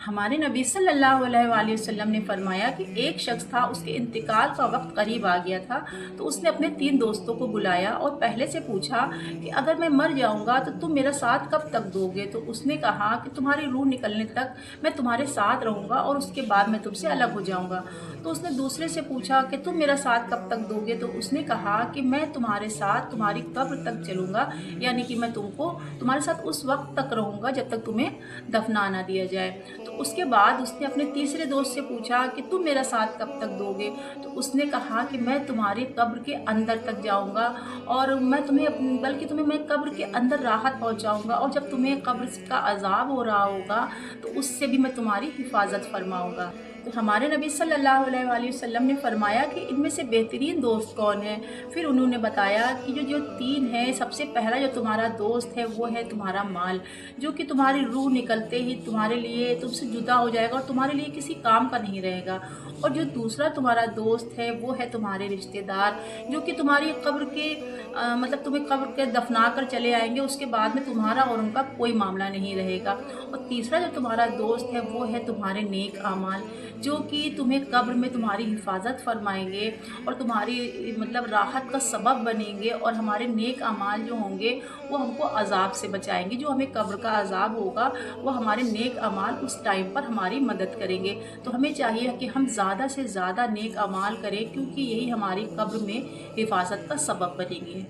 ہمارے نبی صلی اللہ علیہ وآلہ وسلم نے فرمایا کہ ایک شخص تھا، اس کے انتقال کا وقت قریب آ گیا تھا، تو اس نے اپنے 3 دوستوں کو بلایا اور پہلے سے پوچھا کہ اگر میں مر جاؤں گا تو تم میرا ساتھ کب تک دو گے؟ تو اس نے کہا کہ تمہاری روح نکلنے تک میں تمہارے ساتھ رہوں گا اور اس کے بعد میں تم سے الگ ہو جاؤں گا۔ تو اس نے دوسرے سے پوچھا کہ تم میرا ساتھ کب تک دو گے؟ تو اس نے کہا کہ میں تمہارے ساتھ تمہاری قبر تک چلوں گا، یعنی کہ میں تمہارے ساتھ اس وقت تک رہوں گا جب تک تمہیں دفنا نہ دیا جائے۔ تو اس کے بعد اس نے اپنے تیسرے دوست سے پوچھا کہ تم میرا ساتھ کب تک دو گے؟ تو اس نے کہا کہ میں تمہاری قبر کے اندر تک جاؤں گا، اور بلکہ تمہیں میں قبر کے اندر راحت پہنچاؤں گا، اور جب تمہیں قبر کا عذاب ہو رہا ہوگا تو اس سے بھی میں تمہاری حفاظت فرماؤں گا۔ تو ہمارے نبی صلی اللہ علیہ وآلہ وسلم نے فرمایا کہ ان میں سے بہترین دوست کون ہے؟ پھر انہوں نے بتایا کہ جو 3 ہیں، سب سے پہلا جو تمہارا دوست ہے وہ ہے تمہارا مال، جو کہ تمہاری روح نکلتے ہی تمہارے لیے تم سے جدا ہو جائے گا اور تمہارے لیے کسی کام کا نہیں رہے گا۔ اور جو دوسرا تمہارا دوست ہے وہ ہے تمہارے رشتہ دار، جو کہ تمہاری قبر کے تمہیں قبر کے دفنا کر چلے آئیں گے، اس کے بعد میں تمہارا اور ان کا کوئی معاملہ نہیں رہے گا۔ اور تیسرا جو تمہارا دوست ہے وہ ہے تمہارے نیک اعمال، جو کہ تمہیں قبر میں تمہاری حفاظت فرمائیں گے اور تمہاری راحت کا سبب بنیں گے، اور ہمارے نیک اعمال جو ہوں گے وہ ہم کو عذاب سے بچائیں گے۔ جو ہمیں قبر کا عذاب ہوگا وہ ہمارے نیک اعمال اس ٹائم پر ہماری مدد کریں گے۔ تو ہمیں چاہیے کہ ہم زیادہ سے زیادہ نیک اعمال کریں، کیونکہ یہی ہماری قبر میں حفاظت کا سبب بنیں گے۔